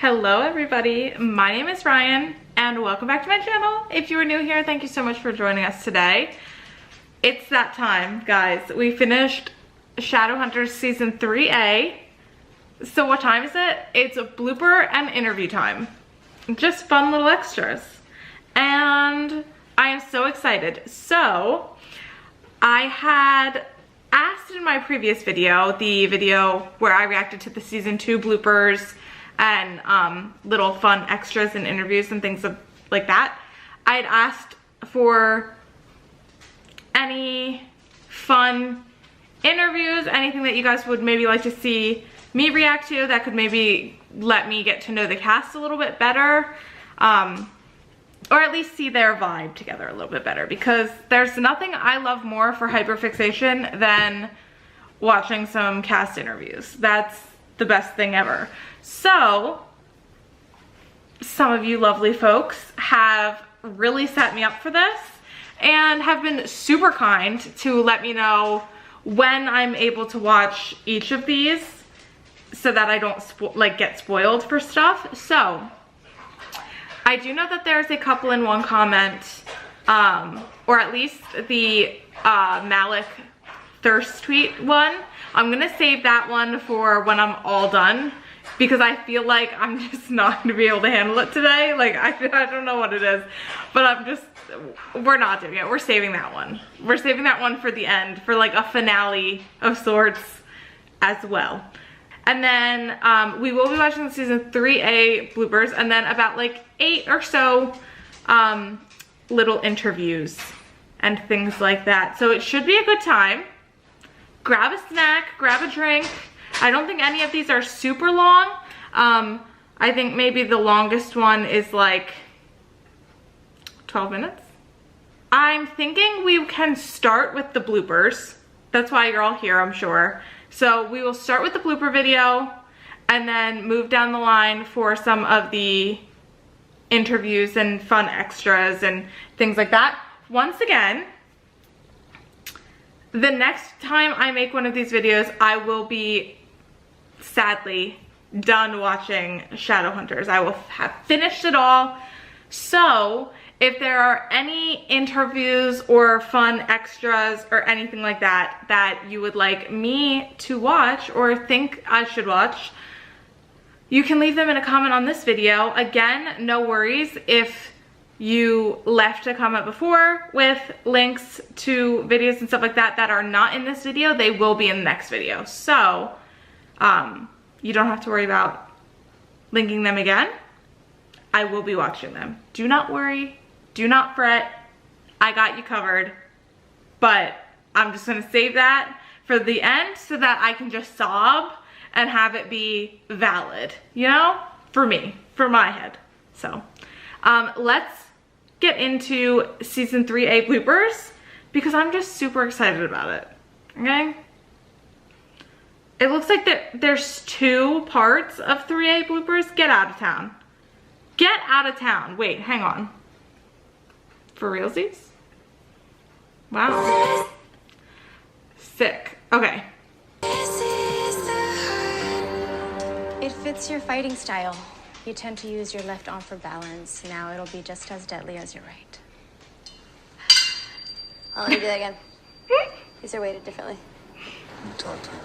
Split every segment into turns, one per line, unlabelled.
Hello everybody, my name is Ryan and welcome back to my channel. If you are new here, thank you so much for joining us today. It's that time, guys. We finished Shadowhunters season 3A. So what time is it? It's a blooper and interview time. Just fun little extras. And I am so excited. So I had asked in my previous video, the video where I reacted to the season 2 bloopers and little fun extras and interviews and things like that. I had asked for any fun interviews, anything that you guys would maybe like to see me react to that could maybe let me get to know the cast a little bit better, or at least see their vibe together a little bit better, because there's nothing I love more for hyperfixation than watching some cast interviews. That's the best thing ever. So some of you lovely folks have really set me up for this and have been super kind to let me know when I'm able to watch each of these so that I don't get spoiled for stuff. So I do know that there's a couple in one comment, or at least the Malec thirst tweet one. I'm gonna save that one for when I'm all done, because I feel like I'm just not gonna be able to handle it today. Like, I don't know what it is, but we're not doing it. We're saving that one. We're saving that one for the end, for like a finale of sorts as well. And then we will be watching the season 3A bloopers, and then about like 8 or so little interviews and things like that. So it should be a good time. Grab a snack, grab a drink. I don't think any of these are super long. I think maybe the longest one is like 12 minutes. I'm thinking we can start with the bloopers. That's why you're all here, I'm sure. So we will start with the blooper video and then move down the line for some of the interviews and fun extras and things like that. Once again, the next time I make one of these videos, I will be, sadly, done watching Shadowhunters. I will have finished it all. So if there are any interviews or fun extras or anything like that that you would like me to watch or think I should watch, you can leave them in a comment on this video. Again, no worries if you left a comment before with links to videos and stuff like that that are not in this video. They will be in the next video. So you don't have to worry about linking them again. I will be watching them. Do not worry. Do not fret. I got you covered. But I'm just gonna save that for the end so that I can just sob and have it be valid, you know? For me, for my head. So let's get into season 3A bloopers because I'm just super excited about it, okay? It looks like there's 2 parts of 3A bloopers. Get out of town. Get out of town. Wait, hang on. For realsies? Wow. Sick. Okay.
It fits your fighting style. You tend to use your left arm for balance. Now it'll be just as deadly as your right.
I'll let you do that again. These are weighted differently.
You talk to him.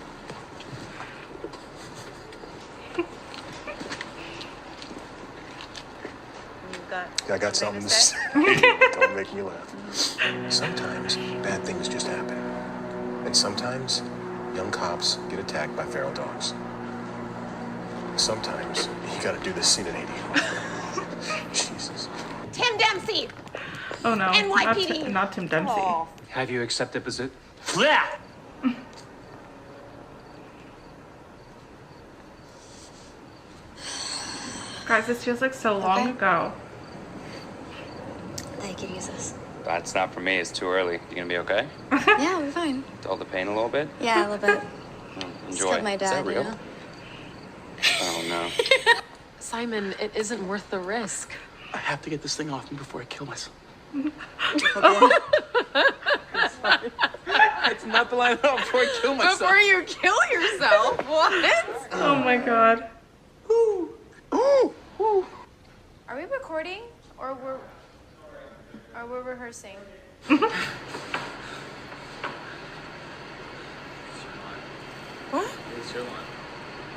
I got something to say. Don't make me laugh. Sometimes bad things just happen. And sometimes young cops get attacked by feral dogs. Sometimes you gotta do this scene at 80. Jesus.
Tim Dempsey!
Oh no.
NYPD!
Not Tim Dempsey.
Oh.
Have you accepted position?
Guys, this feels like so long ago.
I could use this.
That's not for me. It's too early. You gonna be okay?
Yeah, we're fine.
All the pain a little bit?
Yeah, a little bit.
Enjoy.
Killed my dad,
Is that real?
you know?
Oh no.
Simon, it isn't worth the risk.
I have to get this thing off me before I kill myself. It's not the line out before I kill myself.
Before you kill yourself? What?
Oh my god.
Ooh. Ooh.
Are we recording or we're rehearsing?
What?
It's your line.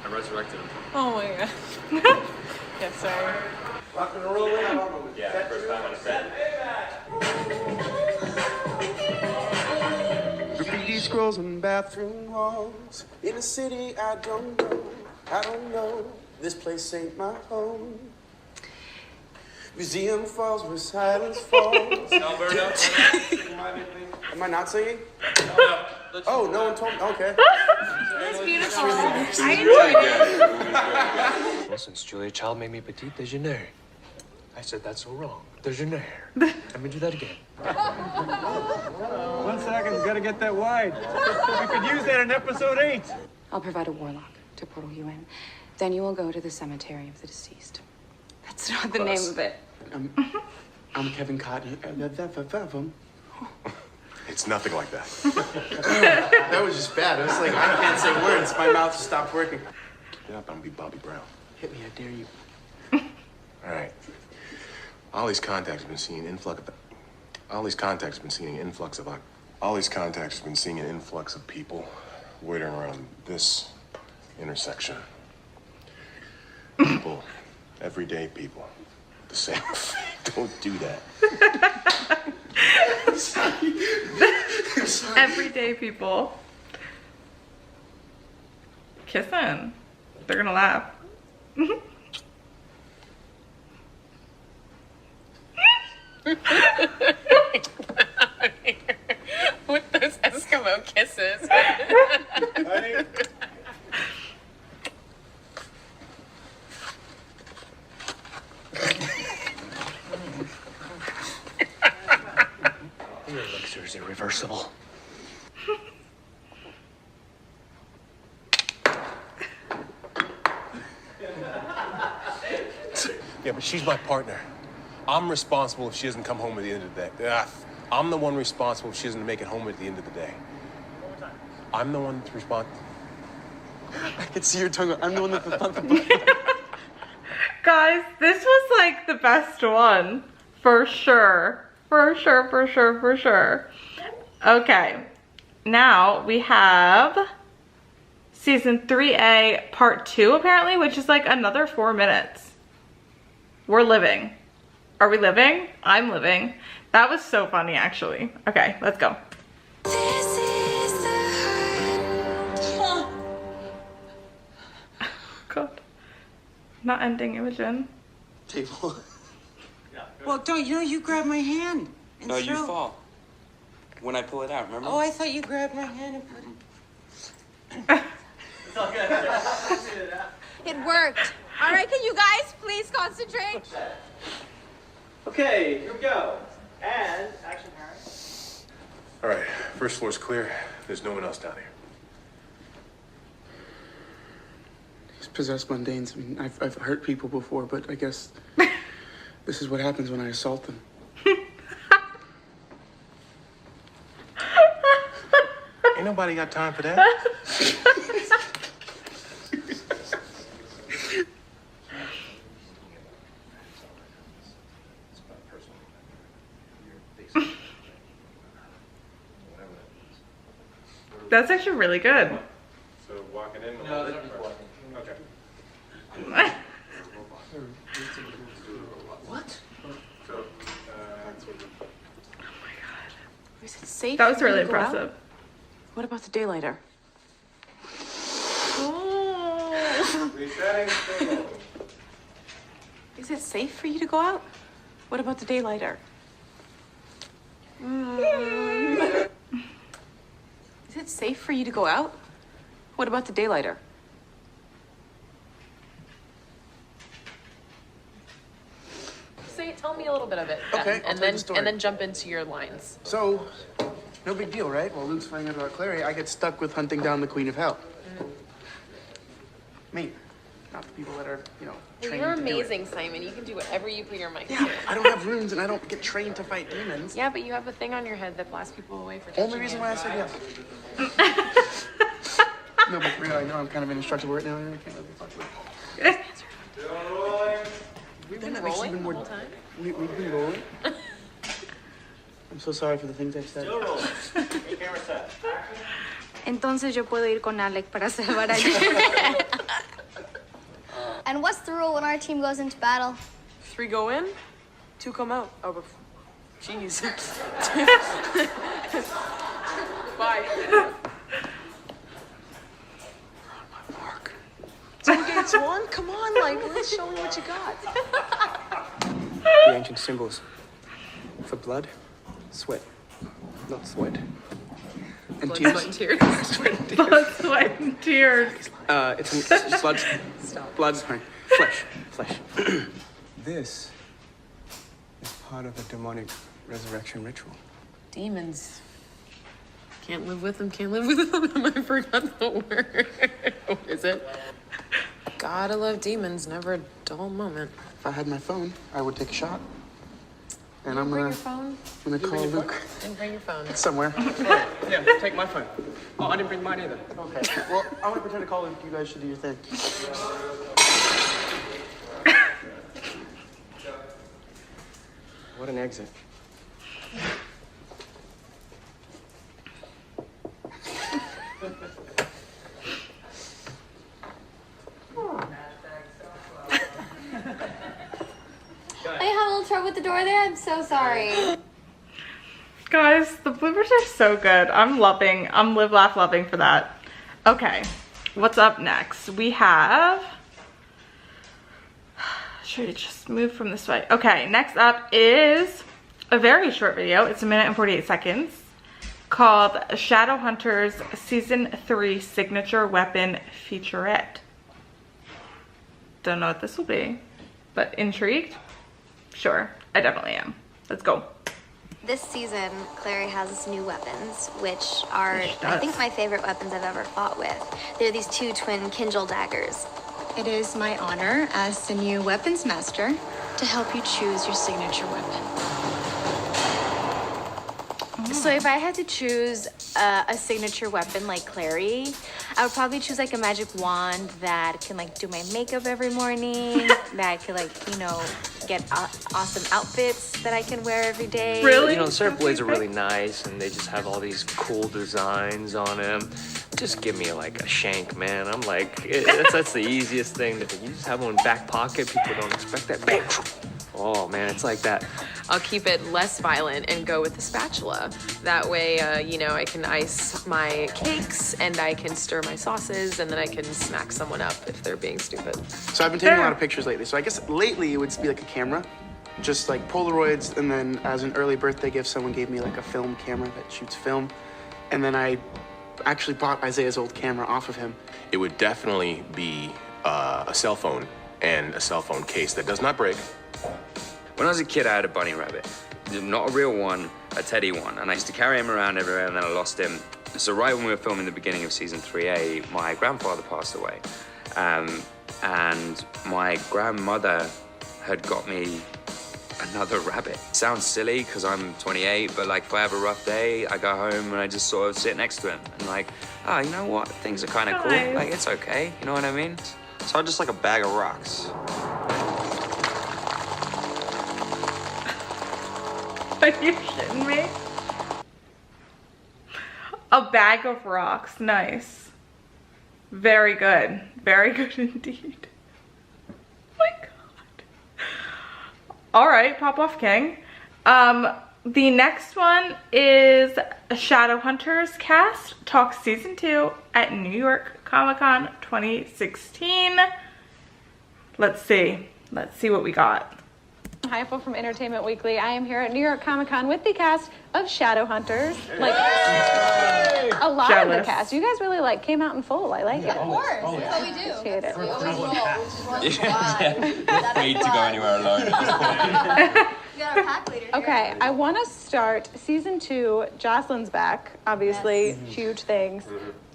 I resurrected him.
Oh my god. Yeah, sorry.
Rock and roll. Yeah, first time on a set.
Graffiti scrolls on bathroom walls. In a city I don't know. This place ain't my home. Museum falls where silence falls.
Alberto.
Am I not singing?
No.
Oh, no one told me. Okay.
That's beautiful. I enjoyed it.
Well, since Julia Child made me petit déjeuner, I said that's so wrong. Déjeuner. Let me do that again.
1 second, gotta get that wide. We could use that in episode 8.
I'll provide a warlock to portal you in. Then you will go to the cemetery of the deceased. That's not the name of it.
I'm Kevin Cotton.
It's nothing like that.
That was just bad. I was like, I can't say words. My mouth just stopped working.
Get up, I'm gonna be Bobby Brown.
Hit me, I dare you.
All right. Ollie's contacts have been seeing an influx of people waiting around this intersection. People, everyday people, the same thing. Don't do that.
Everyday people. Kissing. They're gonna laugh.
With those Eskimo kisses.
Your elixir is irreversible.
Yeah, but she's my partner. I'm responsible if she doesn't come home at the end of the day. I'm the one responsible if she doesn't make it home at the end of the day. I'm the one that's responsible.
I can see your tongue. I'm the one that
Guys, this was like the best one. For sure. For sure, for sure, for sure. Okay. Now we have season 3A part 2 apparently, which is like another 4 minutes. We're living. Are we living? I'm living. That was so funny actually. Okay, let's go. God. Not ending, Imogen.
Table.
Well, don't you grab my hand. And
No, you
throw.
fall. When I pull it out, remember?
Oh, I thought you grabbed my hand and put it.
It worked. All right, can you guys please concentrate?
Okay, here we go. And action, Harry.
All right, first floor's clear. There's no one else down here.
These possessed mundanes. I mean, I've hurt people before, but I guess this is what happens when I assault them.
Ain't nobody got time for that.
That's actually really good.
So walking in.
No, they don't need walking.
Okay.
What?
So,
Is it safe?
That was
for you
really
to go out?
impressive.
What about the daylighter?
resetting.
Is it safe for you to go out? What about the daylighter? Is it safe for you to go out? What about the daylighter?
Tell me a little bit of it.
Okay, I'll tell you the story.
and then jump into your lines.
So, no big deal, right? While Luke's finding out about Clary, I get stuck with hunting down the Queen of Hell. Me, not the people that are, trained
You're
to do it.
amazing, Simon. You can do whatever you put your mind
Yeah,
to.
I don't have runes and I don't get trained to fight demons.
Yeah, but you have a thing on your head that blasts people away for
Only
touching
reason
you.
why I said yes. No, but for real, I know I'm kind of indestructible right now. I can't let me fuck with it.
We've been rolling bowling
been
the
more.
whole time?
We've been rolling. I'm so sorry for the things I've said.
Entonces yo puedo ir con Alec para salvar a
And what's the rule when our team goes into battle?
3 go in, 2 come out. Oh, but jeez. Bye. Two against 1? Come on, like, let's show me what you got.
The ancient symbols for blood, sweat, not sweat, and
Blood,
tears.
sweat, and tears.
Sweat and tears.
Blood, sweat, and tears.
It's blood.
Stop.
Blood. Sorry. Flesh. This is part of a demonic resurrection ritual.
Demons. Can't live with them, can't live with them. I forgot the word. What is it? Gotta love demons, never a dull moment.
If I had my phone, I would take a shot. And I'm
Bring
gonna,
your phone.
I'm gonna call Luke.
And bring your phone.
It's somewhere. Yeah, take my phone. Oh, I didn't bring mine either. Okay. Well, I'm gonna pretend to call Luke. You guys should do your thing. What an exit.
I have a little trouble with the door there. I'm so sorry.
Guys, the bloopers are so good. I'm live, laugh, loving for that. Okay, what's up next? We have, should I just move from this way? Okay, next up is a very short video. It's 1 minute and 48 seconds called Shadowhunters Season 3 Signature Weapon Featurette. Don't know what this will be, but intrigued? Sure, I definitely am. Let's go.
This season, Clary has new weapons, which are, I think, my favorite weapons I've ever fought with. They're these 2 twin Kindle daggers.
It is my honor as the new weapons master to help you choose your signature weapon.
So if I had to choose a signature weapon like Clary, I would probably choose like a magic wand that can like do my makeup every morning, that could like, you know, get awesome outfits that I can wear every day.
Really?
You know, the surf blades are really nice and they just have all these cool designs on them. Just give me like a shank, man. I'm like, that's the easiest thing. You just have one in back pocket. People don't expect that. Bam. Oh man, it's like that.
I'll keep it less violent and go with the spatula. That way, you know, I can ice my cakes and I can stir my sauces and then I can smack someone up if they're being stupid.
So I've been taking a lot of pictures lately. So I guess lately it would be like a camera, just like Polaroids. And then as an early birthday gift, someone gave me like a film camera that shoots film. And then I actually bought Isaiah's old camera off of him.
It would definitely be a cell phone and a cell phone case that does not break.
When I was a kid, I had a bunny rabbit. Not a real one, a teddy one. And I used to carry him around everywhere, and then I lost him. So right when we were filming the beginning of season 3A, my grandfather passed away. And my grandmother had got me another rabbit. Sounds silly, because I'm 28, but like if I have a rough day, I go home and I just sort of sit next to him. And like, oh, you know what? Things are kind of cool. Like, it's okay. You know what I mean? So I'm just like a bag of rocks.
Are you shitting me? A bag of rocks. Nice. Very good. Very good indeed. Oh my god. Alright, Pop Off King. The next one is a Shadowhunters cast talk season 2 at New York Comic-Con 2016. Let's see what we got.
Hi, Apple from Entertainment Weekly. I am here at New York Comic Con with the cast of Shadowhunters. Like a lot of the cast. You guys really like came out in full. I like it.
Of course, that's what we do.
Appreciate it.
We always roll, which is why.
We're afraid to go anywhere alone at this point.
We got our pack leader.
Okay, I want to start season 2. Jocelyn's back, obviously, huge things.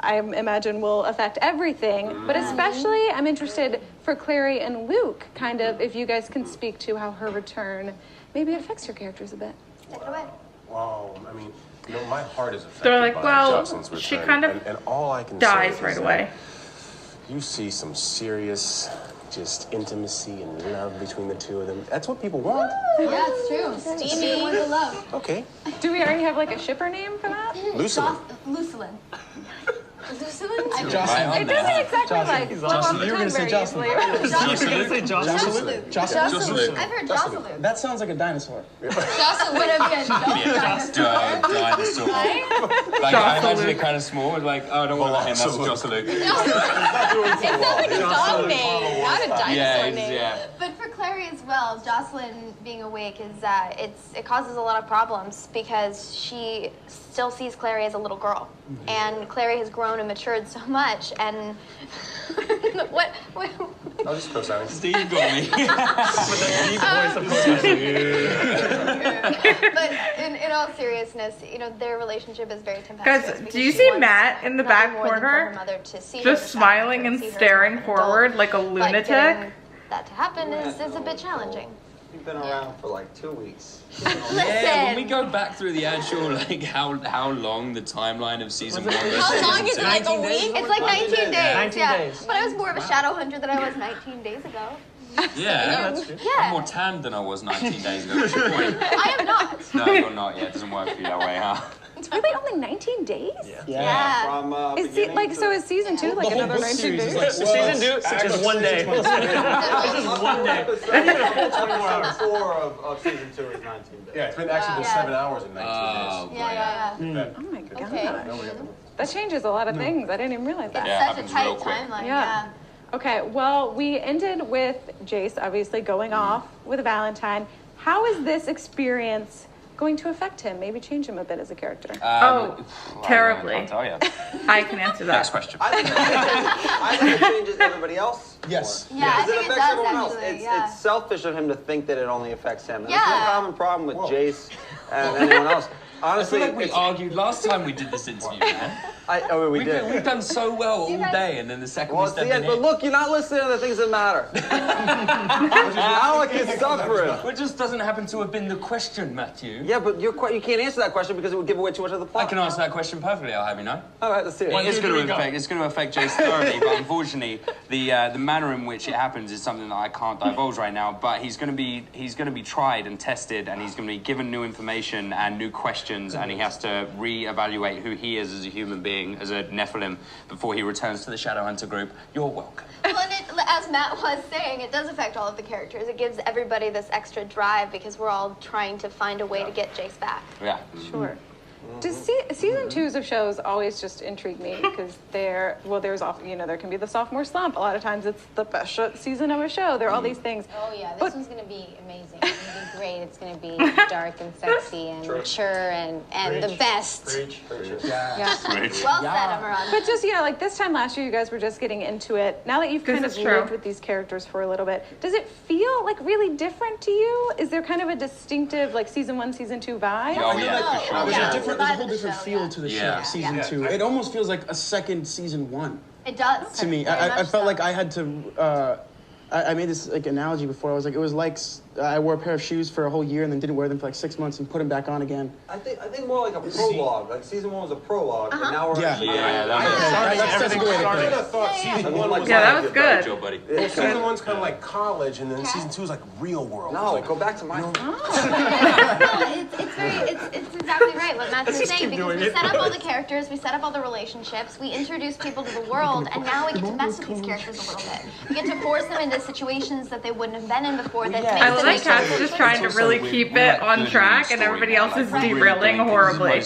I imagine will affect everything, but especially I'm interested for Clary and Luke, kind of, if you guys can speak to how her return maybe affects your characters a bit.
Take it away.
Wow, I mean, you know, my heart is affected
They're like,
by
well,
Jocelyn's return.
she kind of
and all I can
dies
say
right
is
away.
You see some serious just intimacy and love between the two of them. That's what people want.
Yeah, it's true. Steamy. Wants to love.
Okay.
Do we already have like a shipper name for that?
Lucelyn.
Lucelyn. Lucelyn?
It doesn't exactly like flow off the tongue very easily.
You were gonna say Jocelyn?
Jocelyn. I've heard Jocelyn.
That sounds like a dinosaur.
Jocelyn would have been a
dinosaur. Like, I imagine it kind of small, like, oh, don't worry about him, that's Jocelyn.
It sounds like a dog name, not a dinosaur name.
Yeah.
But for Clary as well, Jocelyn being awake is it causes a lot of problems because she still sees Clary as a little girl, and Clary has grown and matured so much. And what?
I'll just co-sign.
Steve got me.
But in all seriousness, their relationship is very tempestuous.
Guys, do you see Matt in the back corner just smiling and staring forward like a lunatic?
That to happen is a bit challenging.
You've been around for like 2 weeks.
Yeah, when we go back through the actual, like, how long the timeline of season 1 versus
How long is
season
it? Like a week?
It's like 19 days.
19
yeah.
days.
But I was more of a Shadowhunter than I was 19 days ago.
Yeah,
that's true.
I'm more tanned than I was 19 days ago. What's your point?
I am not.
No, you're not. Yeah, it doesn't work for you that way, huh?
It's really only 19 days?
Yeah.
From
Is season 2 like another 19 days?
Season 2, just one day.
just one day. 24 hours. 4 of season 2 is 19 days.
Yeah, it's been actually been 7 hours in 19 days.
Yeah.
Oh my god.
Okay.
That changes a lot of things. I didn't even realize that.
Yeah, it
Such a
happens
tight
real quick.
timeline.
Yeah. Okay, well, we ended with Jace obviously going off with Valentine. How is this experience going to affect him? Maybe change him a bit as a character?
Terribly.
I can't tell you.
I can answer that.
Next question.
I think it changes everybody else.
Yes.
Yeah, I think it
affects
does
everyone else.
actually.
It's selfish of him to think that it only affects him. And
Yeah.
It's a common problem with Jace and anyone else. Honestly,
I feel like we argued last time we did this interview, man.
We did.
We've done so well all day, and then the second we stepped in.
But look, you're not listening to the things that matter. Malec is suffering.
It just doesn't happen to have been the question, Matthew.
Yeah, but you can't answer that question because it would give away too much of the plot.
I can answer that question perfectly, I'll have you know.
All right, let's see it.
It's going to affect Jace thoroughly, but unfortunately, the manner in which it happens is something that I can't divulge right now. But he's going to be tried and tested, and he's going to be given new information and new questions, and he has to re-evaluate who he is as a human being, as a Nephilim, before he returns to the Shadowhunter group. You're welcome.
Well, and as Matt was saying, it does affect all of the characters. It gives everybody this extra drive because we're all trying to find a way to get Jace back.
Yeah.
Sure. Does season 2s of shows always just intrigue me because there's often, there can be the sophomore slump. A lot of times it's the best season of a show. There are all these things.
Oh yeah, this one's gonna be amazing. It's gonna be great. It's gonna be dark and sexy and mature and the best.
Preach.
Yeah.
Well said, Amaran.
But just, like this time last year, you guys were just getting into it. Now that you've kind of lived with these characters for a little bit, does it feel like really different to you? Is there kind of a distinctive like season 1, season 2 vibe?
Oh, yeah, for sure.
There's a whole different feel to the show, season 2. It almost feels like a second season 1.
It does.
To me, I felt like I had to. I made this like analogy before. I was like, it was like I wore a pair of shoes for a whole year and then didn't wear them for like 6 months and put them back on again.
I think more like a prologue. Like season 1 was a prologue, and now we're
that's
That's the way to put it. I thought season 1 was
that was good.
Joe, buddy.
Season 1's kind of like college, and then season 2 is like real world.
No, go back to my.
It's exactly right what Matt was saying because we set up all the characters, we set up all the relationships, we introduce people to the world, and now we get to mess with these characters a little bit. We get to force them into situations that they wouldn't have been in before. That
I love that Kat's just trying to really keep it on track, and everybody else is derailing horribly.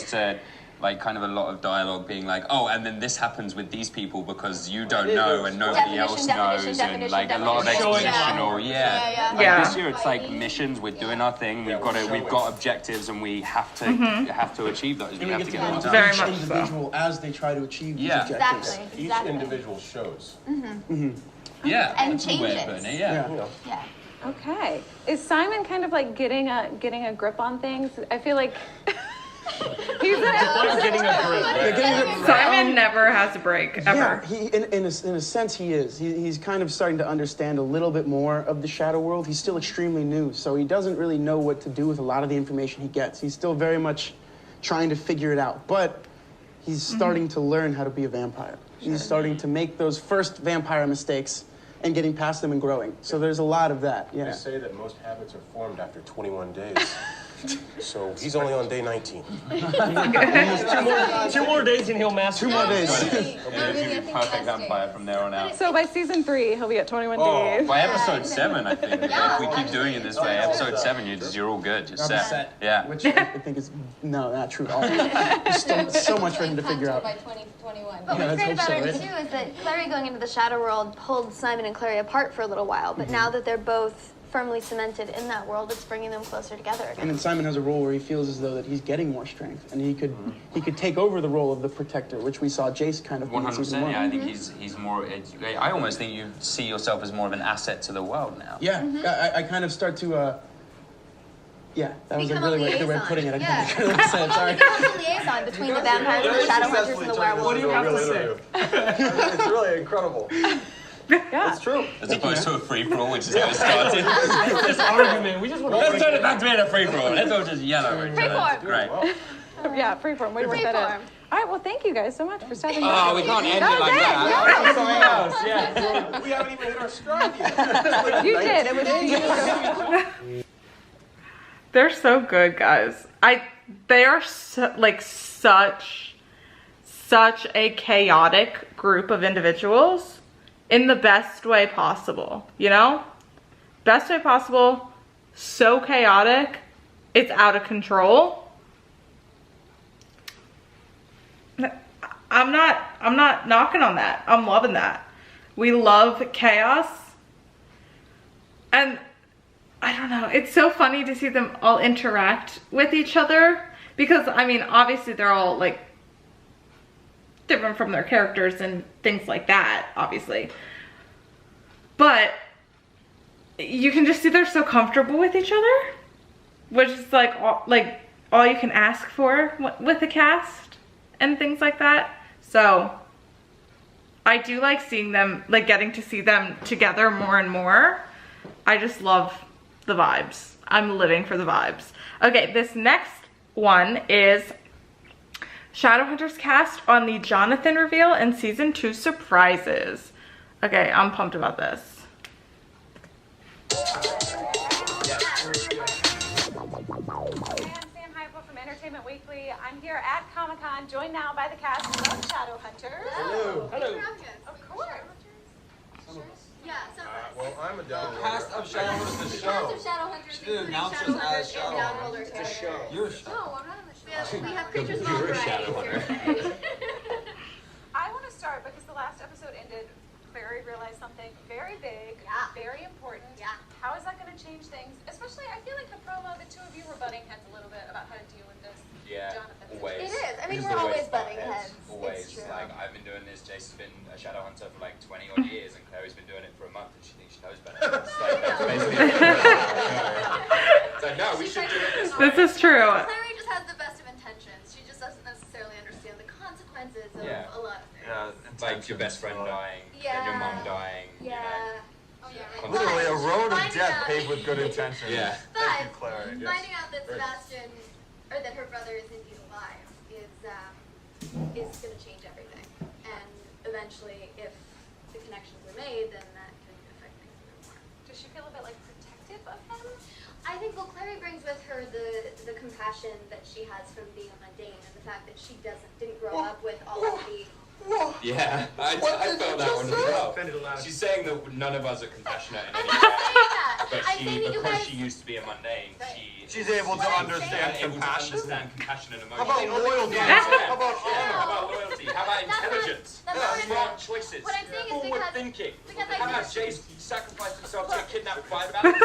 Like kind of a lot of dialogue being like, oh, and then this happens with these people because you don't know and nobody else knows, and like a lot of exposition or This year it's like missions. We're doing our thing. We've got objectives, and we have to achieve those. We have to get them done.
Very much individual as they try to achieve these objectives.
Exactly.
Each individual shows.
Yeah,
and
that's a way of putting it. Yeah.
Okay. Is Simon kind of like getting a grip on things? I feel like he's
getting a grip.
Simon never has a break ever.
Yeah, in a sense he is. He's kind of starting to understand a little bit more of the shadow world. He's still extremely new, so he doesn't really know what to do with a lot of the information he gets. He's still very much trying to figure it out, but he's starting to learn how to be a vampire. He's starting to make those first vampire mistakes and getting past them and growing. So there's a lot of that,
They say that most habits are formed after 21 days. So he's only on day 19.
Two more days and he'll master.
2 more days.
He'll be a perfect vampire from there on out.
So by season 3, he'll be at 21 days.
By episode 7, I think. If we keep doing it this way, episode 7, you're all good. You're set. Yeah.
Which I think is, not true at all. There's still so much for him to figure out.
By 2021. But what's great about it too is that Clary going into the Shadow World pulled Simon and Clary apart for a little while, but now that they're both firmly cemented in that world, it's bringing them closer together again.
And then Simon has a role where he feels as though that he's getting more strength, and he could take over the role of the protector, which we saw Jace kind of do in
100%.
season 1.
Yeah, I think he's more. I almost think you see yourself as more of an asset to the world now.
Yeah, I kind of start to. Yeah, that was a
Become a
really good way of
liaison.
putting it. I
Yeah.
kind of said, sorry.
Become a liaison between the vampires and the Shadowhunters and the werewolves.
What do you have to say? It's really incredible.
Yeah.
It's true.
As opposed to a free-for-all, which is how it started.
This argument, we just want to.
Let's turn it back to being a free-for-all. Let's all just yell at each other.
Freeform.
Great.
Yeah, freeform. Way to work that in. All right, well, thank you guys so much for stopping by.
Oh, we can't end it
That was
like
it,
that.
Something else, yeah.
We haven't even hit our stride yet.
You did. It was beautiful.
They're so good, guys. They are such a chaotic group of individuals in the best way possible, you know? Best way possible, so chaotic, it's out of control. I'm not knocking on that. I'm loving that. We love chaos. And I don't know, it's so funny to see them all interact with each other because, I mean, obviously they're all like different from their characters and things like that, obviously. But you can just see they're so comfortable with each other, which is like all you can ask for with a cast and things like that. So I do like seeing them, like getting to see them together more and more. I just love the vibes. I'm living for the vibes. Okay, this next one is Shadowhunters cast on the Jonathan reveal and season 2 surprises. Okay, I'm pumped about this.
From Entertainment Weekly. I'm here at Comic-Con, joined now by the cast of Shadowhunters.
Hello.
Hello.
Of course.
Yeah,
Well, I'm a downloader.
Cast of Shadowhunters, the show.
Cast of Shadowhunters,
She didn't announce us as Shadowhunters.
It's a show.
You're a show.
No, I'm not on the show. We have creatures of all
You're a
varieties
Shadowhunter.
I want to start because the last episode ended. Clary realized something very big, very important.
Yeah.
How is that going to change things? Especially, I feel like the promo, the two of you were butting heads a little bit about how to deal with this.
Yeah,
Jonathan.
always.
It is. I mean,
It's
we're always
butt
butting heads.
Always.
It's true.
Like, I've been doing this, Jace has been a Shadowhunter for like 20 odd years, and Clary's been doing it for a month, and she thinks she knows better. It's like, that's basically it's like, no, we should do it this way.
This is true.
Clary just has the best of intentions. She just doesn't necessarily understand the consequences of a lot of things.
Yeah,
Like your best friend dying, then your mum dying,
Yeah. Oh, yeah, right.
literally a road of
Finding
death
out-
paved with good intentions.
Yeah.
Thank you, Clary. Yes.
Finding out that Sebastian, or that her brother is indeed alive, is going to change everything. And eventually, if the connections are made, then that can affect things a bit more.
Does she feel a bit like protective of him?
I think, well, Clary brings with her the compassion that she has from being a mundane, and the fact that she didn't grow up with all of the.
Yeah, I felt that one as well. She's saying that none of us are compassionate in any way, but because she used to be a mundane,
She's able to understand compassion.
Compassion and emotion.
How about loyalty?
How about honor? How about loyalty? How about intelligence? Smart choices.
What I'm saying is
Forward
because
thinking.
I
How about
think-
Jace sacrificed himself to a kidnapped by Valentine?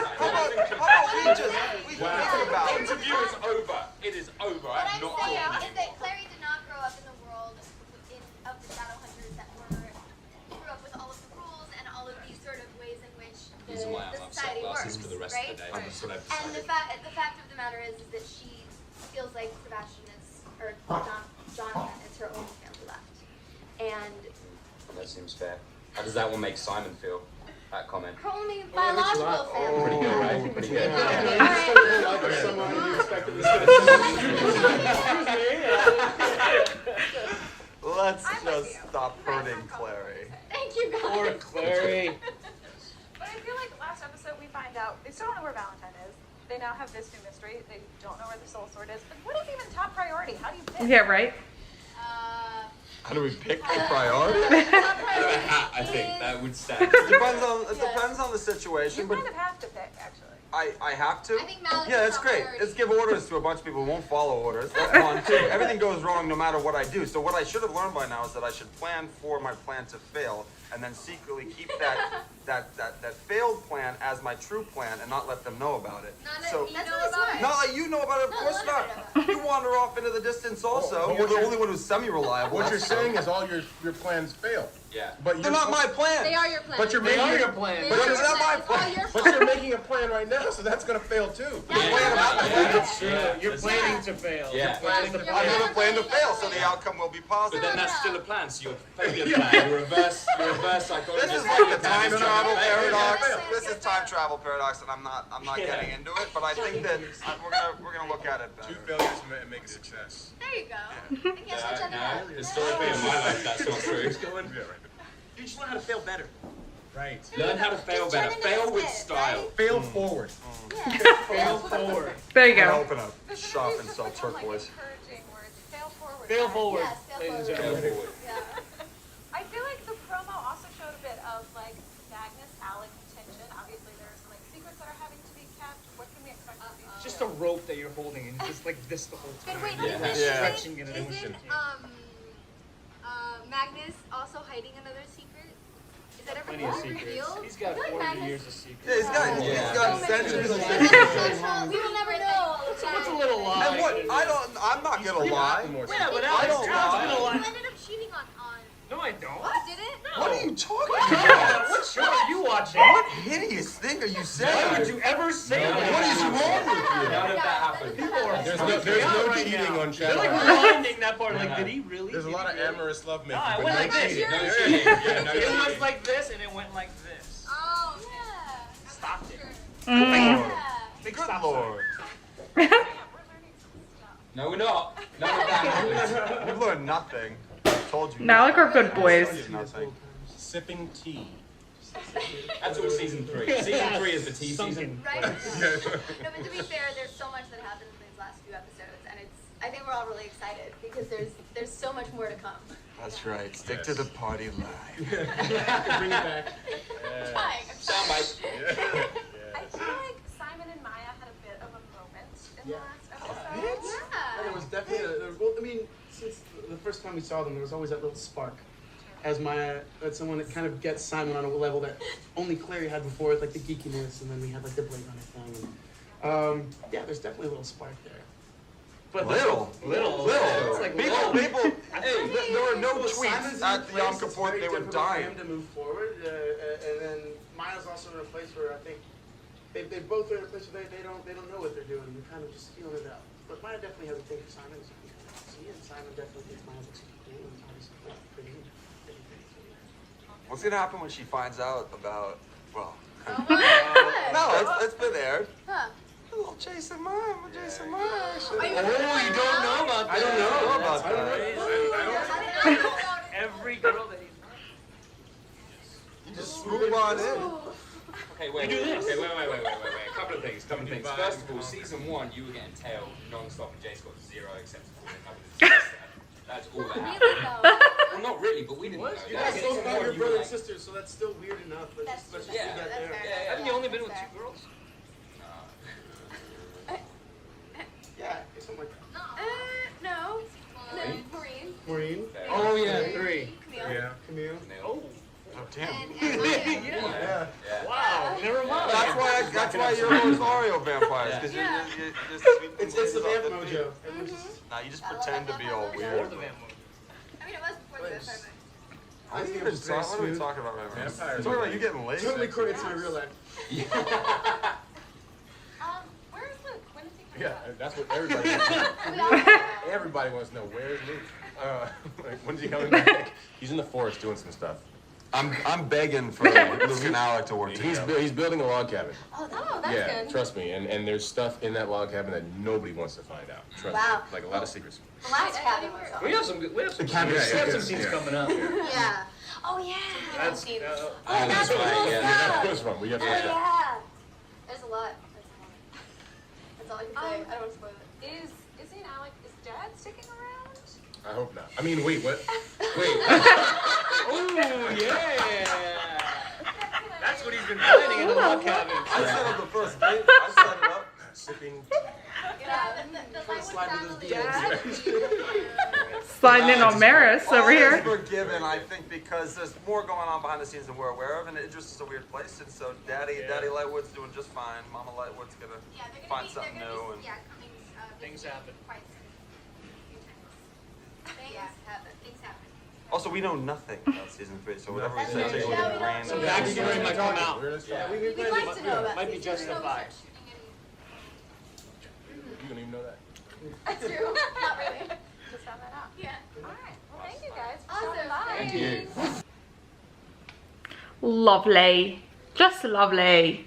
We think about it.
Interview is over. It is over.
What
I'm
I'm
not
saying
talking
is that Clary did not grow up in the world of the Shadowhunters that grew up with all of the rules and all of these sort of ways in which
These are my
the
upset
society
glasses
works,
for the rest
right?
of the day. That's what I've
And the
decided.
fact of the matter is that she feels like Sebastian is, or Jonathan is her only family left. And
That seems fair. How does that one make Simon feel? That comment.
her only biological family.
Pretty good, right? Pretty good.
Let's just stop hurting Clary.
Thank you guys.
Poor Clary.
last episode, we find out they still don't know where Valentine is. They now have this new mystery. They don't know where the soul sword is. But what is even top priority? How do you pick?
Yeah, right?
How do we pick the priority?
I think that would stand.
It depends on the situation.
You
But
kind of have to pick, actually.
I have to?
I think Malec
Yeah,
is
that's
top
great.
priority.
Let's give orders to a bunch of people who won't follow orders. That's fun too. Everything goes wrong no matter what I do. So what I should have learned by now is that I should plan for my plan to fail and then secretly keep that failed plan as my true plan and not let them know about it. Not like you know about it, of course not. You wander off into the distance also. You're the only one who's semi-reliable.
What you're saying is all your plans fail.
Yeah.
But
They're not my plan.
They are your plan.
But you're
They
making
are
a
your plan.
But
They're
you're
not my
It's all
plan.
your
But
fault.
you're making a plan right now, so that's gonna fail too.
That's
true. You're planning to fail.
Yeah.
You're planning to
I'm
fail.
gonna plan to fail, so the outcome will be
But
positive.
then that's still a plan, so your failure plan, your reverse psychology.
This is like the time travel paradox. This is time travel paradox, and I'm not getting into it. But I think that we're gonna look at it better.
2 failures make a success.
There you go. And guess which
No, historically in my life, that's not true.
You just learn how to fail better.
Right.
Learn how to fail better. Fail with style.
Fail forward.
Fail forward.
There you
I'm
go.
gonna open a shop and sell turquoise.
Encouraging words. Fail forward.
Fail forward.
Yes, fail
ladies and
forward.
gentlemen.
Fail forward.
I feel like the promo also showed a bit of like Magnus Alec tension. Obviously, there are some like secrets that are having to be kept. What can we expect to see?
It's just a rope that you're holding, and it's just like this the whole time.
But wait,
Yeah.
Stretching in an
isn't
ocean.
Magnus also hiding another secret? Is that ever
Plenty of secrets.
revealed?
He's got
I feel like
400
Magnus-
years of secrets.
Yeah, he's got centuries of
We will never know.
What's a little lie?
And what? I'm not gonna lie.
Yeah, but
I don't
Al's
lie.
gonna lie.
You ended up cheating on.
No, I don't.
What? Did it?
What are you talking about?
What show are you watching?
What hideous thing are you saying?
Why would you ever say
No,
that?
What is wrong with you?
None of that happened.
People are
There's
freaking out
no
right
cheating
now.
on
They're like
Shadowhunters.
rewinding that part. Like, did he really?
There's a lot of amorous lovemaking.
No, I
but
went
no
like this.
cheating.
No cheating. Yeah, no
It
cheating.
was like this, and it went like this.
Oh, yeah.
Stopped it. Big
Good
stop
lord.
No, we're not. None of that happened.
We've learned nothing. I told you.
Malec are good boys.
Nothing.
Sipping tea.
That's all season 3. Season 3 is the tea season.
Right? No, but to be fair, there's so much that happens in these last few episodes, and I think we're all really excited because there's so much more to come.
That's right. Stick to the party line.
Bring it back.
I'm trying.
Soundbite.
I feel like Simon and Maya had a bit of a moment in the last episode.
And it was definitely, well, I mean, since the first time we saw them, there was always that little spark. As Maya, that's someone that kind of gets Simon on a level that only Clary had before, with like the geekiness, and then we had like the Blade Runner thing. And, yeah, there's definitely a little spark there. But
Little.
It's like
People. Hey, there were no
Well,
tweets
Simon's
at
in
the
a place
Yom
that's
Kippur.
very
They were
difficult for
dying.
him to move forward, and then Maya's also in a place where I think they both are in a place where they don't know what they're doing. They're kind of just feeling it out. But Maya definitely has a thing for Simon, so you can see it. Simon definitely thinks Maya's like super cool, and obviously like, pretty good.
What's gonna happen when she finds out about? Well,
Oh my God.
no, it's been aired.
Huh.
A little Jason Mom, Jason Mom.
Are you
you don't know about that.
I don't know about
I don't
that.
know. Every girl that he's
You just swoop on in.
Okay, wait.
You do this.
Okay, wait. A couple of things. First of all, season 1, you were getting tailed non-stop, and Jace got 0 acceptance. That's all that happened.
Really though.
Well, not really, but we didn't know.
You
that.
guys
Season
both know
1,
your
you were
brother and
like,
sister, so that's still weird enough. Let's just do
Yeah.
that there.
Yeah.
Haven't you only been with 2 girls?
uh,
Yeah, something like that.
No.
Maureen?
Maureen.
Maureen.
Fair.
Oh yeah, 3.
Camille.
Yeah.
Camille.
Oh.
Oh damn.
And Maya.
Yeah.
Yeah.
Wow. Never mind.
That's why you're Rosario vampires, because
Yeah.
you're just
It's the vamp mojo.
Nah, you just pretend to be all
Or
weird.
the vamp mojo.
I mean, it was before the vampire.
What are we
think
even
I'm just very
talking? What are we
smooth.
talking about right now?
Vampires.
Talking about you getting laid?
Totally coordinates my real life.
Where's Luke? When is he coming
Yeah,
back?
that's what everybody wants to know.
We all know.
Everybody wants to know, where's Luke? Like, when's he coming back? He's in the forest doing some stuff.
I'm begging for Luke and Alec to work together.
He's building a log cabin.
Oh, that's
Yeah,
good.
trust me. And there's stuff in that log cabin that nobody wants to find out. Trust
Wow.
me. Like a lot of secrets.
The last cabin was
We have some
cabin
scenes coming up.
Yeah. Oh yeah.
That's
Steve.
That's right, yeah.
That's the first one. We have to watch that.
Yeah. a lot. That's all I can say. I don't want to spoil it.
Is he now like, is Dad sticking around?
I hope not. I mean, wait, what? Wait.
Oh, yeah. That's what he's been planning in the log cabin.
I set up the first date. I set it up.
Sipping.
Sliding in on Maris over here.
Forgiven, I think, because there's more going on behind the scenes than we're aware of, and it just is a weird place. And so, Daddy Lightwood's doing just fine. Mama Lightwood's gonna find something new, and
things happen.
Things happen.
Also, we know nothing about season 3, so whatever we say, take it with a grain.
So backstory might come out.
Yeah,
We'd
like to know about
might be justified.
You don't even know that.
That's true. Not really.
Just found that out.
Yeah.
All right. Well, thank you guys.
Awesome.
Thank you.
Lovely. Just lovely.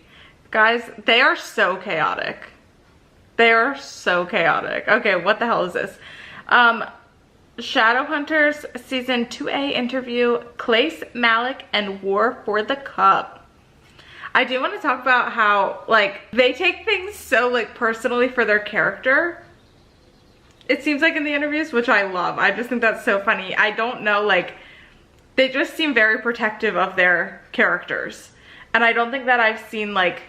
Guys, they are so chaotic. They are so chaotic. Okay, what the hell is this? Shadowhunters Season 2A interview, Clace, Malec, and War for the Cup. I do want to talk about how, like, they take things so, like, personally for their character. It seems like in the interviews, which I love. I just think that's so funny. I don't know, like, they just seem very protective of their characters. And I don't think that I've seen, like,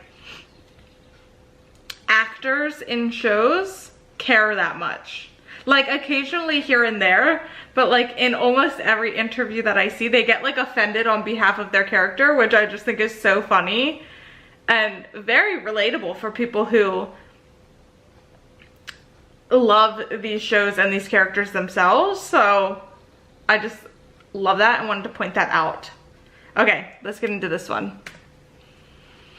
actors in shows care that much. Like, occasionally here and there, but like in almost every interview that I see, they get like offended on behalf of their character, which I just think is so funny and very relatable for people who love these shows and these characters themselves. So I just love that and wanted to point that out. Okay, let's get into this one.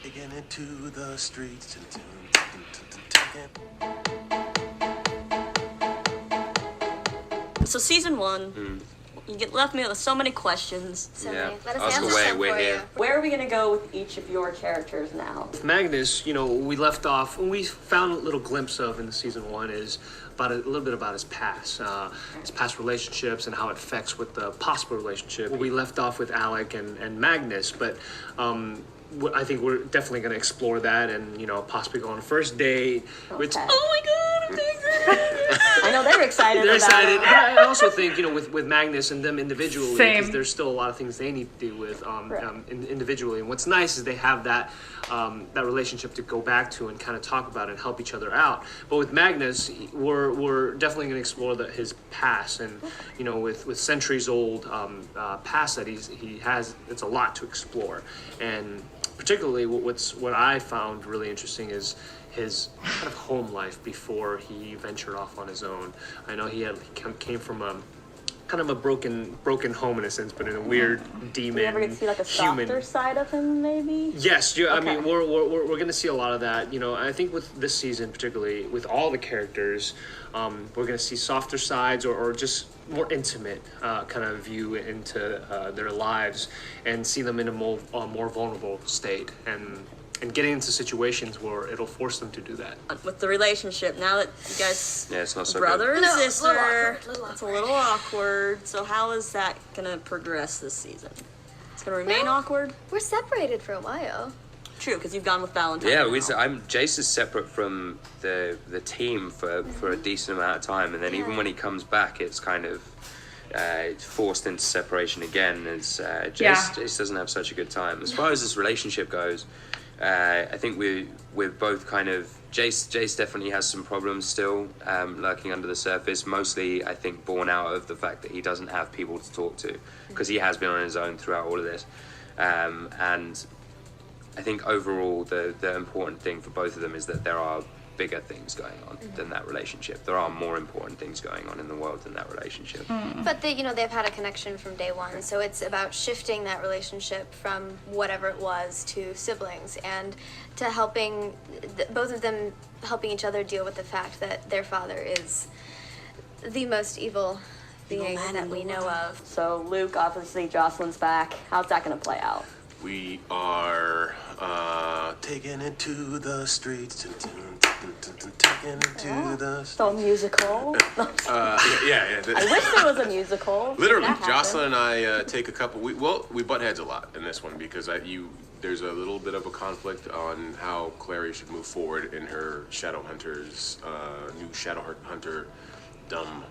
Taking it to the streets.
So season 1, you left me with so many questions.
Yeah, ask away, we're here.
Where are we gonna go with each of your characters now?
With Magnus, you know, we left off, and we found a little glimpse of in the season 1 is about a little bit about his past relationships and how it affects with the possible relationship. We left off with Alec and Magnus, but I think we're definitely going to explore that and, you know, possibly go on a first date. Which, oh my God, I'm so excited.
I know they're excited.
They're
about
excited.
it.
But I also think, you know, with Magnus and them individually, because there's still a lot of things they need to deal with individually. And what's nice is they have that that relationship to go back to and kind of talk about and help each other out. But with Magnus, we're definitely going to explore his past, and you know, with centuries old past that he has, it's a lot to explore. And particularly what I found really interesting is his kind of home life before he ventured off on his own. I know he came from a kind of a broken home in a sense, but in a weird demon.
Do we ever get to see like a softer side of him, maybe?
Yes, I mean we're going to see a lot of that. You know, I think with this season, particularly with all the characters, we're going to see softer sides or just more intimate kind of view into their lives and see them in a more vulnerable state and getting into situations where it'll force them to do that.
With the relationship, now that you guys,
it's not so
brother
good.
and
No,
sister,
little
it's a little awkward. So how is that gonna progress this season? It's gonna remain awkward?
We're separated for a while.
True, because you've gone with Valentine.
Yeah, Jace is separate from the team for a decent amount of time, and then even when he comes back, it's kind of forced into separation again. As Jace doesn't have such a good time. As far as this relationship goes, I think we're both kind of Jace definitely has some problems still lurking under the surface. Mostly, I think, born out of the fact that he doesn't have people to talk to, because he has been on his own throughout all of this. And I think overall, the important thing for both of them is that there are bigger things going on than that relationship. There are more important things going on in the world than that relationship.
But they've had a connection from day one, so it's about shifting that relationship from whatever it was to siblings, and to helping both of them helping each other deal with the fact that their father is the most evil being that we know of.
So Luke, obviously Jocelyn's back. How's that gonna play out?
We are taking it to the streets. Taking it to the...
So musical?
yeah.
I wish there was a musical.
Literally, Jocelyn and I take a couple... We butt heads a lot in this one because there's a little bit of a conflict on how Clary should move forward in her Shadowhunters, new Shadowhunter dumb.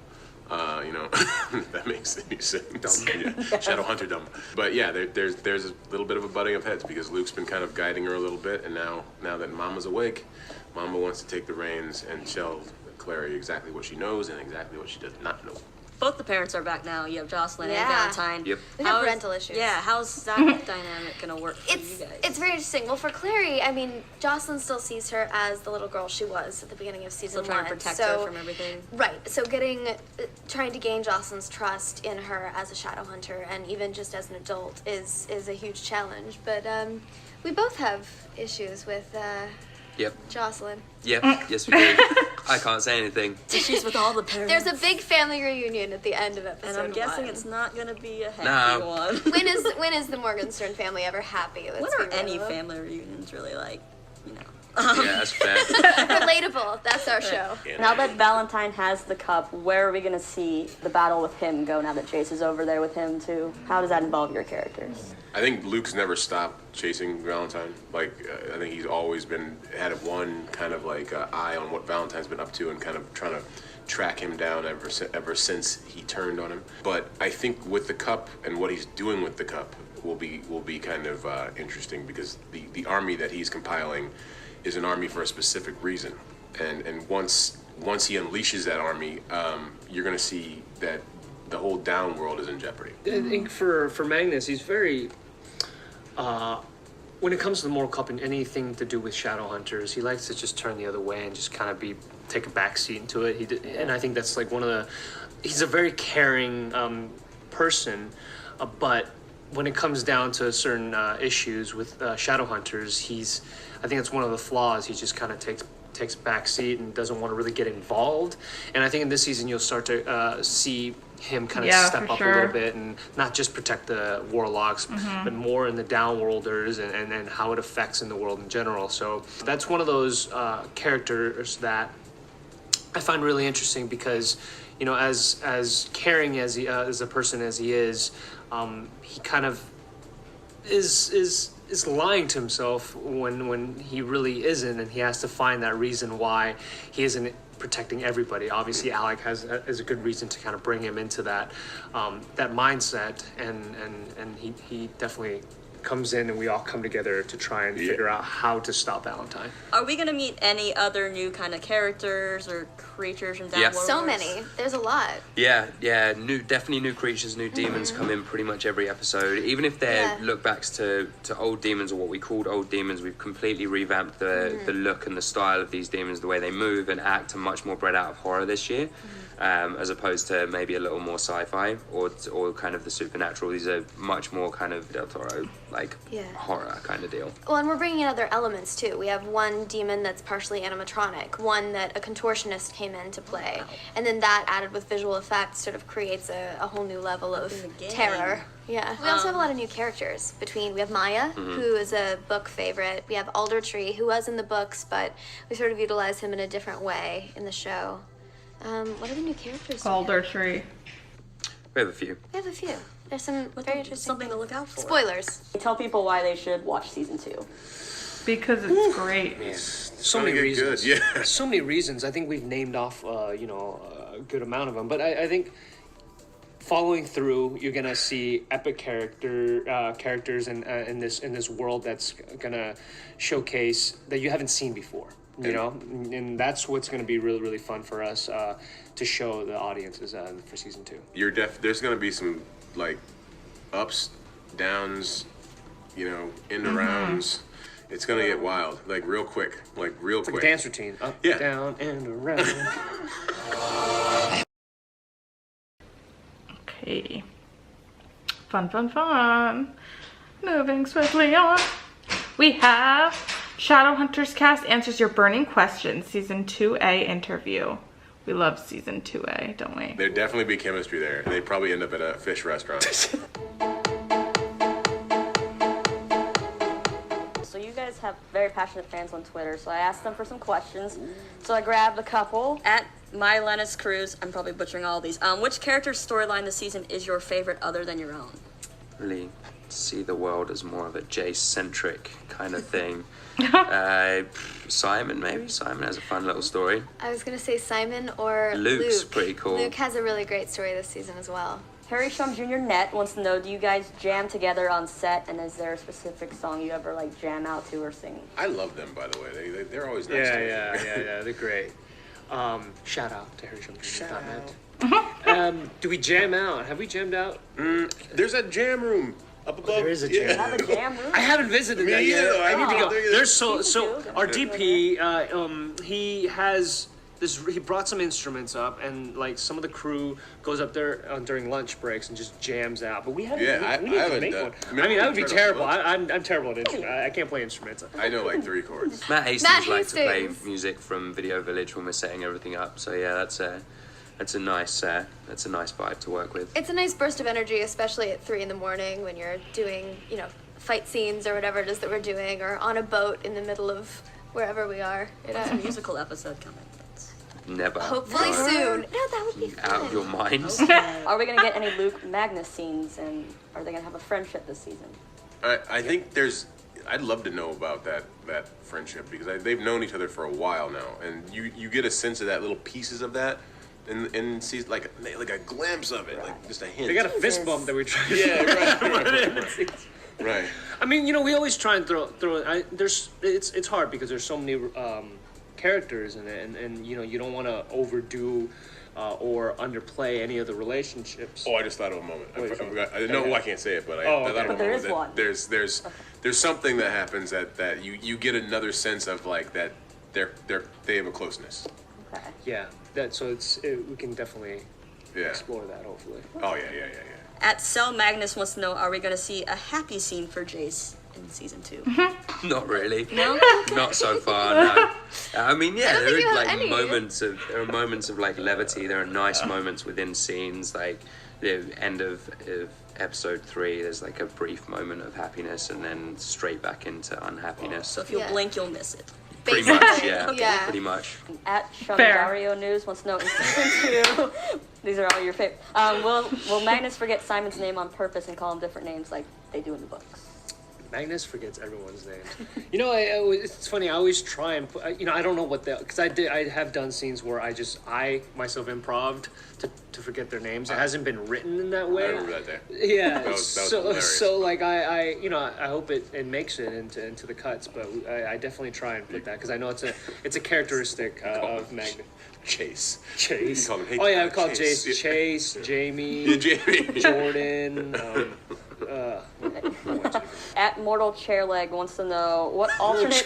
If that makes any sense. Yeah. Shadowhunter dumb. But yeah, there's a little bit of a butting of heads because Luke's been kind of guiding her a little bit, and now that Mama's awake, Mama wants to take the reins and tell Clary exactly what she knows and exactly what she does not know.
Both the parents are back now. You have Jocelyn and Valentine.
Yep.
We have parental issues.
Yeah, how's that dynamic gonna work for you guys?
It's very interesting. Well, for Clary, I mean, Jocelyn still sees her as the little girl she was at the beginning of season 1.
Still trying to protect her from everything.
Right. So trying to gain Jocelyn's trust in her as a Shadowhunter and even just as an adult is a huge challenge. But we both have issues with
Yep.
Jocelyn.
Yep. Yes, we do. I can't say anything.
Issues with all the parents.
There's a big family reunion at the end of episode 1.
And I'm guessing it's not gonna be a happy one.
When is the Morgenstern family ever happy?
When are any family reunions really like,
Yeah, that's fair.
Relatable. That's our show.
Now that Valentine has the cup, where are we going to see the battle with him go now that Chase is over there with him too? How does that involve your characters?
I think Luke's never stopped chasing Valentine. I think he's always had one kind of eye on what Valentine's been up to and kind of trying to track him down ever since he turned on him. But I think with the cup and what he's doing with the cup will be kind of interesting because the army that he's compiling is an army for a specific reason, and once he unleashes that army, you're going to see that the whole down world is in jeopardy.
I think for Magnus, he's very when it comes to the Moral Cup and anything to do with Shadowhunters, he likes to just turn the other way and just kind of take a back seat into it. And I think that's he's a very caring person, but when it comes down to certain issues with Shadowhunters, I think that's one of the flaws. He just kind of takes a back seat and doesn't want to really get involved. And I think in this season you'll start to see him kind of step up a little bit and not just protect the warlocks, but more in the downworlders and how it affects in the world in general. So that's one of those characters that I find really interesting because, as caring as he as a person as he is, he kind of is lying to himself when he really isn't, and he has to find that reason why he isn't protecting everybody. Obviously, Alec has a good reason to kind of bring him into that mindset, and he definitely comes in, and we all come together to try and figure out how to stop Valentine.
Are we gonna meet any other new kind of characters or creatures from Downworld?
So many. There's a lot.
Yeah. Definitely new creatures, new demons come in pretty much every episode. Even if they're look-backs to old demons or what we called old demons, we've completely revamped the look and the style of these demons, the way they move and act, and much more bred out of horror this year. As opposed to maybe a little more sci-fi or kind of the supernatural. These are much more kind of Del Toro, horror kind of deal.
Well, and we're bringing in other elements too. We have one demon that's partially animatronic, one that a contortionist came in to play, and then that added with visual effects sort of creates a whole new level of terror. Yeah. We also have a lot of new characters. We have Maya, who is a book favorite. We have Aldertree, who was in the books, but we sort of utilize him in a different way in the show. What are the new characters?
Aldertree.
We have a few.
There's some very interesting
something to look out for.
Spoilers.
Tell people why they should watch season 2.
Because it's great.
So many reasons. So many reasons. I think we've named off, a good amount of them. But I think following through, you're gonna see epic characters in this world that's gonna showcase that you haven't seen before. And that's what's going to be really, really fun for us to show the audiences for season 2.
There's going to be some ups, downs, end arounds. It's going to get wild, real quick, real quick.
Like a dance routine, up, down, and around.
Okay. Fun. Moving swiftly on. We have Shadowhunters cast answers your burning questions, season 2A interview. We love season 2A, don't we?
There'd definitely be chemistry there. They'd probably end up at a fish restaurant.
So you guys have very passionate fans on Twitter, so I asked them for some questions. So I grabbed a couple.
At My Lennis Cruz, I'm probably butchering all these. Which character's storyline this season is your favorite other than your own?
Really see the world as more of a Jace-centric kind of thing. Simon, maybe. Simon has a fun little story.
I was gonna say Simon or
Luke's
Luke.
pretty cool.
Luke has a really great story this season as well.
Harry Shum Jr. Net wants to know, do you guys jam together on set, and is there a specific song you ever like jam out to or sing?
I love them, by the way. They're always nice.
Yeah, they're great. Shout out to Harry Shum Jr.
Shout
Do we jam out? Have we jammed out?
There's a jam room up above.
There is a jam room.
Have a jam room?
I haven't visited that yet. I need to go. There's so our
Do.
DP, he has this. He brought some instruments up, and like some of the crew goes up there during lunch breaks and just jams out. But we haven't. We need to make one. I mean, that would be terrible. I'm terrible at instruments. I can't play instruments.
I know like 3 chords.
Matt Hastings likes to play music from Video Village when we're setting everything up. So yeah, that's a nice vibe to work with.
It's a nice burst of energy, especially at 3 in the morning when you're doing, fight scenes or whatever it is that we're doing, or on a boat in the middle of wherever we are.
That's a musical episode coming.
Never.
Hopefully soon. No, that would be fun.
Out of your minds.
Okay. Are we gonna get any Luke Magnus scenes, and are they gonna have a friendship this season?
I think I'd love to know about that friendship, because they've known each other for a while now, and you get a sense of that, little pieces of that, and see like a glimpse of it, like just a hint.
They got a fist bump that we tried.
Right.
I mean, we always try and throw. It's hard because there's so many characters in it, and you don't want to overdo or underplay any of the relationships.
Oh, I just thought of a moment. I forgot. I can't say it, but I thought of a
there
moment
is one.
There's something that happens that you get another sense of like that they have a closeness.
Okay.
Yeah. We can definitely explore that, hopefully.
Oh yeah.
At Cell Magnus wants to know, are we going to see a happy scene for Jace in season 2?
Not really.
No?
Not so far, no. I mean, yeah, there
think you
are
have
like
any.
moments of like levity. There are nice moments within scenes, like the end of episode 3. There's like a brief moment of happiness, and then straight back into unhappiness.
So if you blink, you'll miss it.
Pretty much, yeah.
Okay.
Pretty much.
At Dario News wants to know, in season 2, these are all your favorite. Will Magnus forget Simon's name on purpose and call him different names like they do in the books?
Magnus forgets everyone's names. It's funny. I always try and put. I don't know what because I have done scenes where I myself improv'd to forget their names. It hasn't been written in that way.
I remember that day.
Yeah.
That was hilarious.
So like I hope it makes it into the cuts, but I definitely try and put that because I know it's a characteristic of Magnus.
Chase.
You
call him
I call Chase. Chase, Jamie, Jordan.
At Mortal Chairleg wants to know, what alternate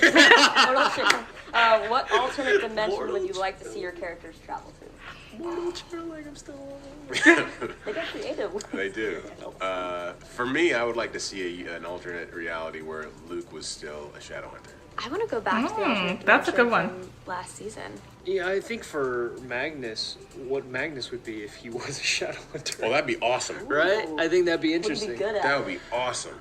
dimension would you like to see your characters travel to?
Mortal Chairleg, I'm still
They get creative.
They do. For me, I would like to see an alternate reality where Luke was still a Shadowhunter.
I want to go back to the alternate
that's a good
dimension
one.
from last season.
Yeah, I think for Magnus, what Magnus would be if he was a Shadowhunter.
Oh, that'd be awesome.
Right? I think that'd be interesting.
That would be awesome.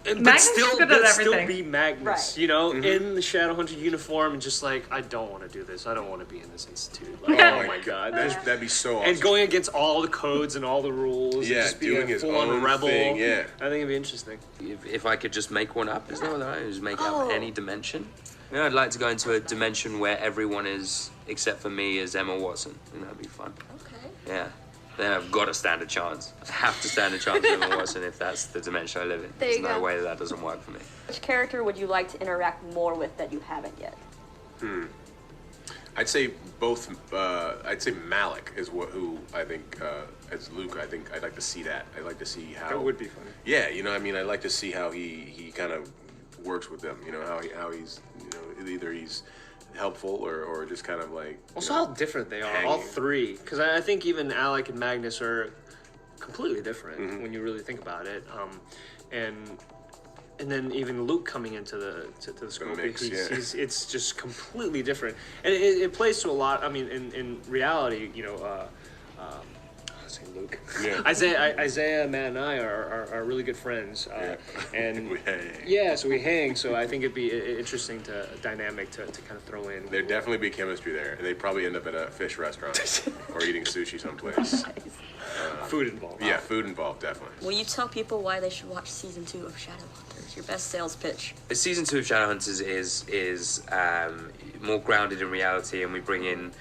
But
Magnus
still,
is good at
still
everything.
be Magnus,
Right.
in the Shadowhunter uniform, and just like, I don't want to do this. I don't want to be in this institute. Like,
Oh
oh my god,
that'd be so awesome.
and going against all the codes and all the rules,
Yeah,
and just being
doing
a
his
full-on
own
rebel.
thing, yeah.
I think it'd be interesting.
If I could just make one up, is that what I just make up any dimension? I'd like to go into a dimension where everyone is, except for me, is Emma Watson. I think that'd be fun.
Okay.
Yeah. Then I've got to stand a chance. I have to stand a chance with Emma Watson if that's the dimension I live in.
There
There's
you
no
go.
way that doesn't work for me.
Which character would you like to interact more with that you haven't yet?
I'd say both. I'd say Malec is who I think as Luke. I think I'd like to see that. I'd like to see how
That would be funny.
Yeah, I'd like to see how he kind of works with them. How he's either he's helpful or just kind of like.
Also, how different they are, all three. Because I think even Alec and Magnus are completely different when you really think about it. And then even Luke coming into the scope,
mix,
it's just completely different. And it plays to a lot. I mean, in reality, say Luke.
Yeah.
Isaiah, Matt, and I are really good friends. And
we hang.
Yeah, so we hang. So I think it'd be interesting dynamic to kind of throw in.
There'd definitely be chemistry there. They'd probably end up at a fish restaurant or eating sushi someplace.
Food involved.
Yeah, food involved, definitely.
Will you tell people why they should watch season 2 of Shadowhunters? Your best sales pitch.
Season 2 of Shadowhunters is more grounded in reality, and we bring in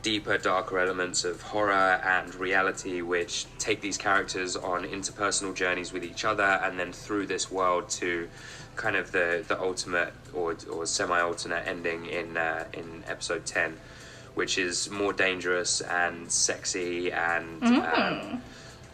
deeper, darker elements of horror and reality, which take these characters on interpersonal journeys with each other, and then through this world to kind of the ultimate or semi-alternate ending in episode 10, which is more dangerous and sexy and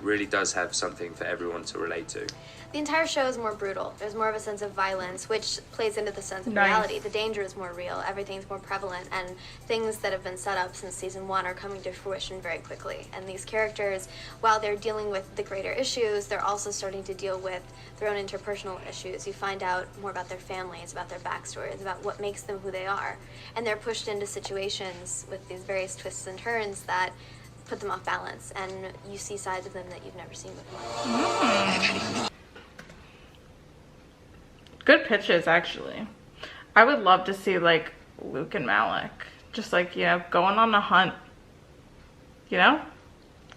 really does have something for everyone to relate to.
The entire show is more brutal. There's more of a sense of violence, which plays into the sense of
Nice.
reality. The danger is more real. Everything's more prevalent, and things that have been set up since season 1 are coming to fruition very quickly. And these characters, while they're dealing with the greater issues, they're also starting to deal with their own interpersonal issues. You find out more about their families, about their backstories, about what makes them who they are. And they're pushed into situations with these various twists and turns that put them off balance, and you see sides of them that you've never seen before.
Good pitches, actually. I would love to see, like, Luke and Malec. Just, like, you know, going on a hunt. You know?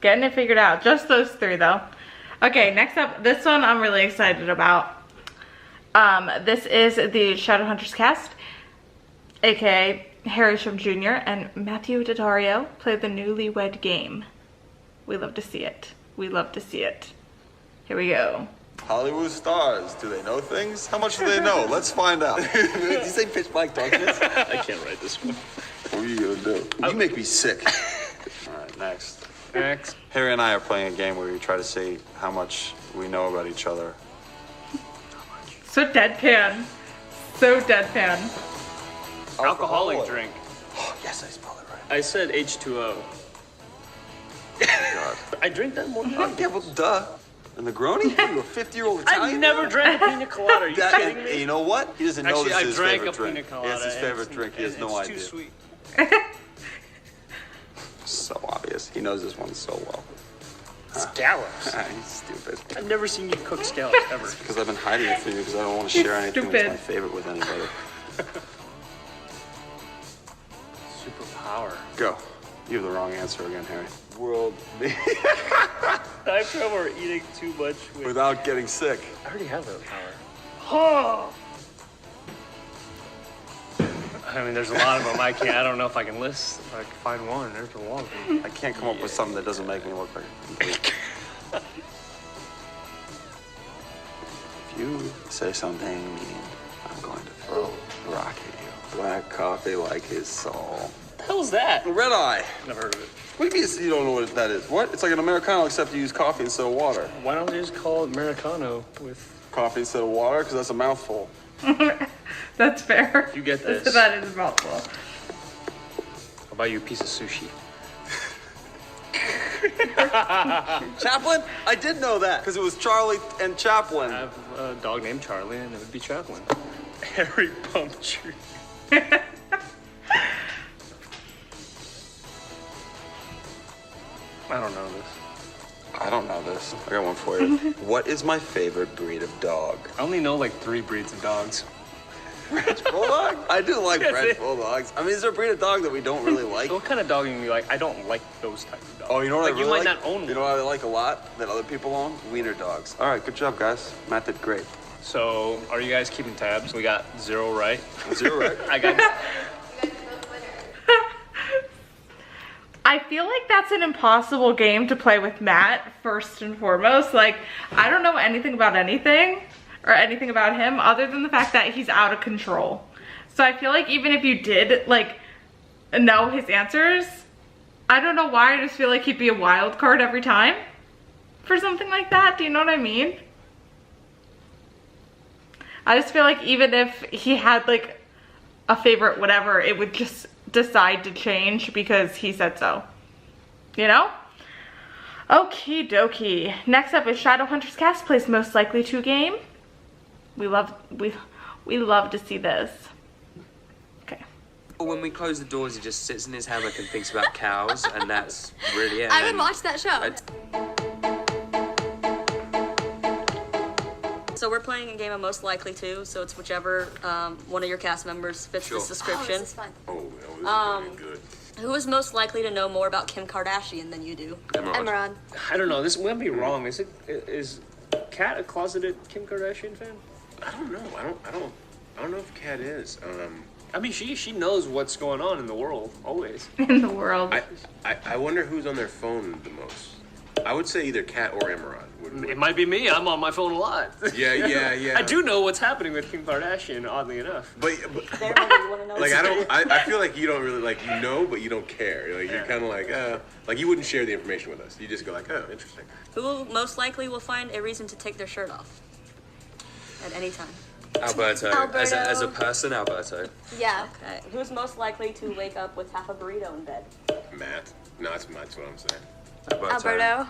Getting it figured out. Just those 3, though. Okay, next up, this one I'm really excited about. This is the Shadowhunters cast, aka Harry Shum Jr. and Matthew Daddario play the newlywed game. We love to see it. We love to see it. Here we go.
Hollywood stars, do they know things? How much do they know? Let's find out. Did you say pitch black darkness?
I can't write this one.
What are you gonna do? You make me sick. All right, next.
Next.
Harry and I are playing a game where we try to see how much we know about each other.
So deadpan. So deadpan.
Alcoholic drink.
Oh, yes, I spelled it right.
I said H2O.
God.
I drink that more than
Yeah, well, duh. And Negroni? What are you, a 50-year-old Italian?
I've never drank a pina colada. Are you kidding me?
And you know what? He doesn't know
Actually,
this is
I
his
drank
favorite
a
drink.
pina colada.
It's his favorite drink. He has no idea.
It's too sweet.
So obvious. He knows this one so well.
Scallops.
He's stupid.
I've never seen you cook scallops ever.
Because I've been hiding it from you because I don't want to share anything that's my favorite with anybody.
Superpower.
Go. You have the wrong answer again, Harry. World.
I have trouble eating too much
without getting sick.
I already have that power. Oh! I mean, there's a lot of them. I don't know if I can list. If I can find one. There's a lot of them.
I can't come up with something that doesn't make me look like a complete. If you say something mean, I'm going to throw a rock at you. Black coffee like his soul.
The hell's that?
Red eye.
Never heard of it.
What do you mean you don't know what that is? What? It's like an Americano except you use coffee instead of water.
Why don't they just call it Americano with
coffee instead of water? Because that's a mouthful.
That's fair.
You get this.
That is a mouthful.
I'll buy you a piece of sushi.
Chaplin? I did know that because it was Charlie and Chaplin.
I have a dog named Charlie, and it would be Chaplin. Harry Pumptree. I don't know this.
I don't know this. I got one for you. What is my favorite breed of dog?
I only know like 3 breeds of dogs.
French Bulldog? I do like French Bulldogs. I mean, is there a breed of dog that we don't really like?
What kind of dog do you like? I don't like those types of dogs.
Oh, you know what
like,
I really
you might
like?
not own one.
You know what I like a lot that other people own? Wiener dogs. All right, good job, guys. Matt did great.
So, are you guys keeping tabs? We got 0 right.
0 right.
I got.
I feel like that's an impossible game to play with Matt, first and foremost. Like, I don't know anything about anything or anything about him other than the fact that he's out of control. So I feel like even if you did, like, know his answers, I don't know why, I just feel like he'd be a wild card every time for something like that. Do you know what I mean? I just feel like even if he had, like, a favorite whatever, it would just decide to change because he said so, you know? Okie dokie. Next up is Shadowhunters cast plays most likely to game. We love to see this. Okay.
When we close the doors, he just sits in his hammock and thinks about cows, and that's really it.
I would watch that show.
So we're playing a game of most likely to. So it's whichever one of your cast members fits this description.
Oh, this is fun.
Oh, this is good.
Who is most likely to know more about Kim Kardashian than you do?
Emerald.
I don't know. This might be wrong. Is Kat a closeted Kim Kardashian fan?
I don't know. I don't know if Kat is.
I mean, she knows what's going on in the world always.
In the world.
I wonder who's on their phone the most. I would say either Kat or Emerald.
It might be me. I'm on my phone a lot.
Yeah.
I do know what's happening with Kim Kardashian, oddly enough.
But like I feel like you don't really like but you don't care. Like you're kind of like you wouldn't share the information with us. You just go like, oh, interesting.
Who most likely will find a reason to take their shirt off at any time?
Alberto. As a person, Alberto.
Yeah.
Okay. Who's most likely to wake up with half a burrito in bed?
Matt. No, that's what I'm saying.
Alberto.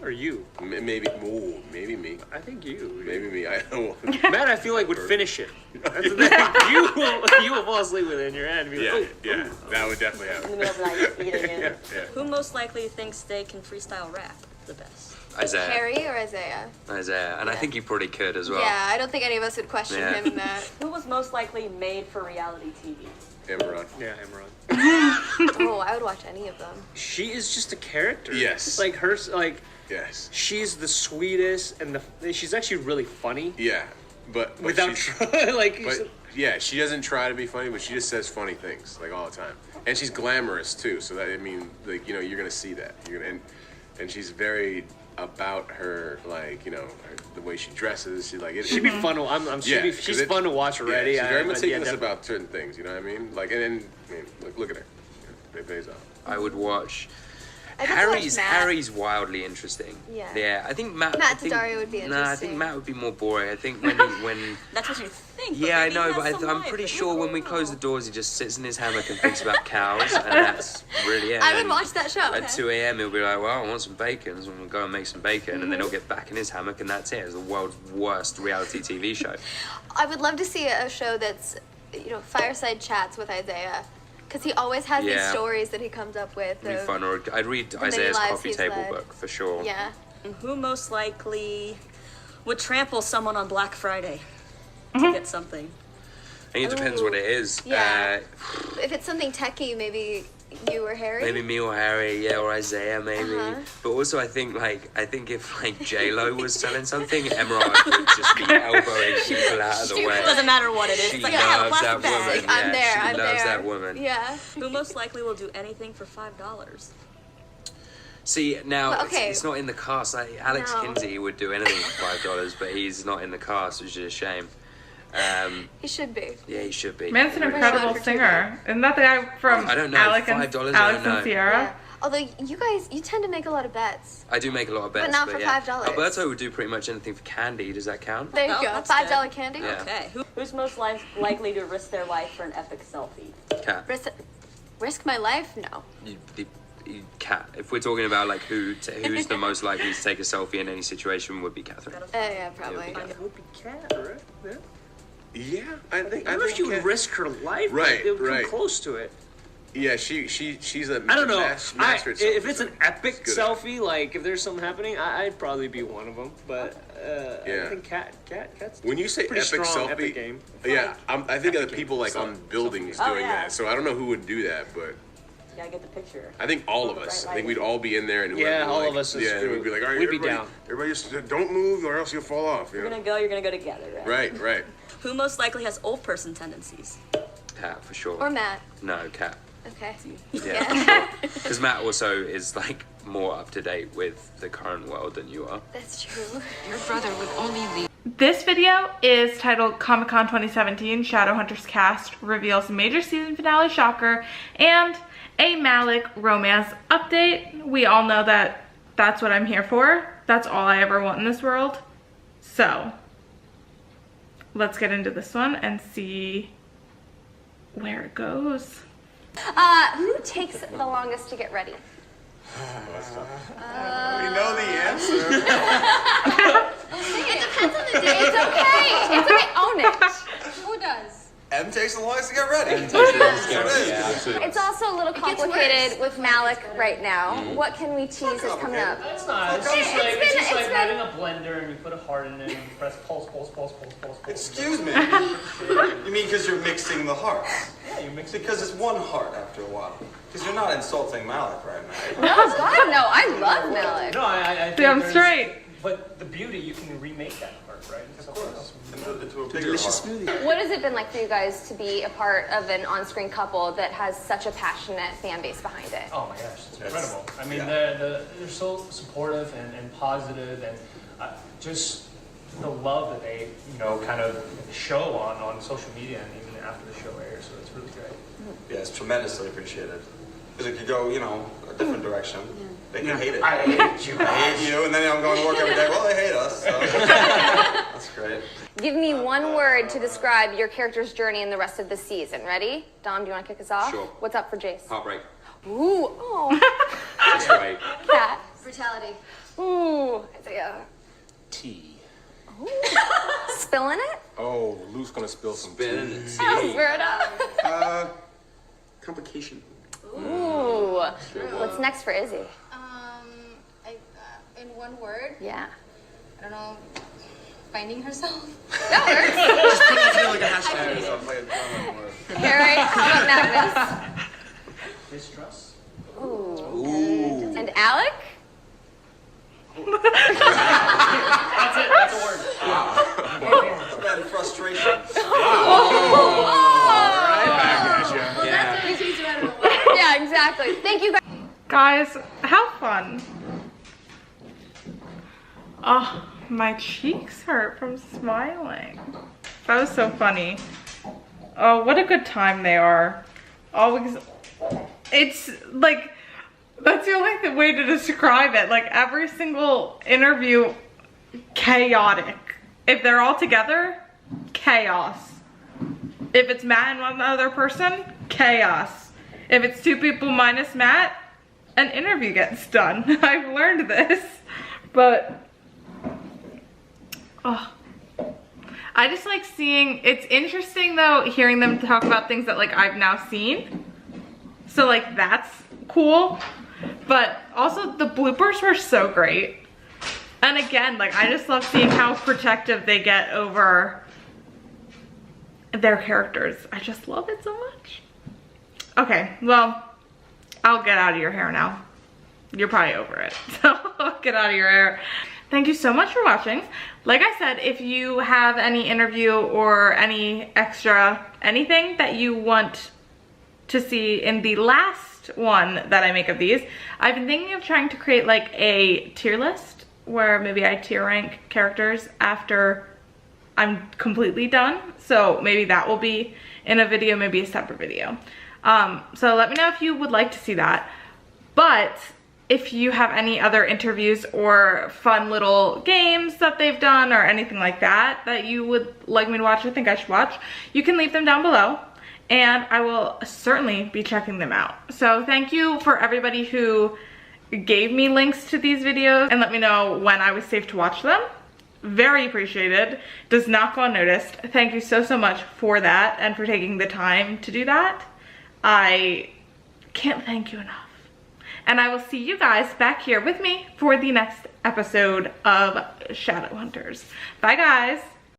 Or you?
Maybe me.
I think you.
Maybe me. I don't.
Matt, I feel like would finish it. That's the thing. You will fall asleep with it in your hand. And be like,
yeah, that would definitely happen.
In the middle of the night, eating it.
Yeah.
Who most likely thinks they can freestyle rap the best?
Isaiah.
Harry or Isaiah?
Isaiah, and I think he probably could as well.
Yeah, I don't think any of us would question him in that.
Who was most likely made for reality TV?
Emerald.
Yeah, Emerald.
Oh, I would watch any of them.
She is just a character.
Yes.
It's like her, like.
Yes.
She's the sweetest, and she's actually really funny.
Yeah, but
without
yeah, she doesn't try to be funny, but she just says funny things like all the time, and she's glamorous too. So that you're gonna see that. And she's very about her, the way she dresses. She'd
be fun. She's fun to watch already.
Yeah, she's very meticulous about certain things. You know what I mean? Look at her. It pays off.
I would watch. Harry's wildly interesting. Yeah. I think Matt
Daddario would be interesting.
Nah, I think Matt would be more boring. I think when
That's what you think.
Yeah, I know, but I'm pretty sure when we close the doors, he just sits in his hammock and thinks about cows, and that's really it.
I would watch that show.
At 2 a.m., he'll be like, well, I want some bacon, so we'll go and make some bacon, and then he'll get back in his hammock, and that's it. It's the world's worst reality TV show.
I would love to see a show that's, fireside chats with Isaiah. Because he always has these stories that he comes up with.
It'd be fun, or I'd read Isaiah's coffee table book for sure.
Yeah.
And who most likely would trample someone on Black Friday to get something?
I think it depends what it is.
Yeah. If it's something techie, maybe you or Harry.
Maybe me or Harry, or Isaiah, maybe. But also, I think if J-Lo was selling something, Emerald would just be elbowing people out of the way.
It doesn't matter what it is.
She loves that woman.
I'm there.
She loves that woman.
Yeah.
Who most likely will do anything for $5?
See, now
okay.
it's not in the cast. Alex Kinsey would do anything for $5, but he's not in the cast, which is a shame.
He should be.
Yeah, he should be.
Man's an incredible singer. Isn't that the guy from
I don't know,
Alex
$5,
and Sierra?
Yeah. Although you tend to make a lot of bets.
I do make a lot of bets,
but not for $5.
Alberto would do pretty much anything for candy. Does that count?
There you go. $5 candy.
Yeah.
Okay. Who's most likely to risk their life for an epic selfie?
Cat.
Risk my life? No.
Cat. If we're talking about who's the most likely to take a selfie in any situation, would be Catherine.
Yeah, probably.
It would be Cat, right? Yeah.
Yeah, I think
she would risk her life.
Right,
it would
right.
come close to it.
Yeah, she's a.
I don't know.
Master
If it's an epic selfie, if there's something happening, I'd probably be one of them. But I think Cat's.
When you say
pretty
epic
strong,
selfie,
epic game.
Yeah, I think of the people on buildings doing that. So I don't know who would do that, but.
Yeah, I get the picture.
I think all of us. I think we'd all be in there, and
all of us.
Yeah, we'd be like, all right,
we'd be down.
Everybody, just don't move, or else you'll fall off.
You're gonna go together.
Right.
Who most likely has old person tendencies?
Cat for sure.
Or Matt.
No, Cat.
Okay.
Yeah, because Matt also is more up to date with the current world than you are.
That's true.
Your brother would only leave.
This video is titled Comic-Con 2017 Shadowhunters cast reveals major season finale shocker and a Malec romance update. We all know that that's what I'm here for. That's all I ever want in this world. So let's get into this one and see where it goes.
Who takes the longest to get ready?
We know the answer.
It depends on the day. It's okay. Own it.
Who does?
M takes the longest to get ready.
It's also a little complicated with Malec right now. What can we tease is coming up?
It's not. It's just like having a blender and you put a heart in it and you press pulse.
Excuse me. You mean because you're mixing the hearts? Yeah, you're mixing because it's one heart after a while. Because you're not insulting Malec right now.
No, God, no. I love Malec.
No, I think
I'm straight.
But the beauty, you can remake that heart, right? Of course.
Into a delicious smoothie.
What has it been like for you guys to be a part of an on-screen couple that has such a passionate fan base behind it?
Oh my gosh, it's incredible. I mean, they're so supportive and positive, and just the love that they, kind of show on social media and even after the show airs. So it's really great.
Yeah, it's tremendously appreciated. Because it could go, a different direction. They can hate it.
I hate you.
I hate you, and then I'm going to work every day. Well, they hate us. So. That's great.
Give me one word to describe your character's journey in the rest of the season. Ready? Dom, do you want to kick us off?
Sure.
What's up for Jace?
Heartbreak.
Ooh, oh.
That's right.
Cat.
Brutality.
Ooh, Isaiah.
Tea.
Ooh. Spilling it?
Oh, Luke's gonna spill some tea.
Oh, swear it up.
Complication.
Ooh. What's next for Izzy?
In one word?
Yeah.
I don't know. Finding herself?
That works.
Just put it together like a hashtag.
Harry, how about Magnus?
Mistrust.
Ooh. And Alec?
That's it. That's a word.
And frustration.
Yeah, exactly. Thank you guys.
Guys, how fun. Oh, my cheeks hurt from smiling. That was so funny. Oh, what a good time they are. Always, it's like, that's the only way to describe it. Like every single interview, chaotic. If they're all together, chaos. If it's Matt and one other person, chaos. If it's two people minus Matt, an interview gets done. I've learned this, but oh, I just like seeing, it's interesting though, hearing them talk about things that like I've now seen. So like that's cool, but also the bloopers were so great. And again, like I just love seeing how protective they get over their characters. I just love it so much. Okay, well, I'll get out of your hair now. You're probably over it, so I'll get out of your hair. Thank you so much for watching. Like I said, if you have any interview or any extra anything that you want to see in the last one that I make of these, I've been thinking of trying to create like a tier list where maybe I tier rank characters after I'm completely done. So maybe that will be in a video, maybe a separate video. So let me know if you would like to see that. But if you have any other interviews or fun little games that they've done or anything like that that you would like me to watch or think I should watch, you can leave them down below and I will certainly be checking them out. So thank you for everybody who gave me links to these videos and let me know when I was safe to watch them. Very appreciated. Does not go unnoticed. Thank you so much for that and for taking the time to do that. I can't thank you enough. And I will see you guys back here with me for the next episode of Shadowhunters. Bye guys.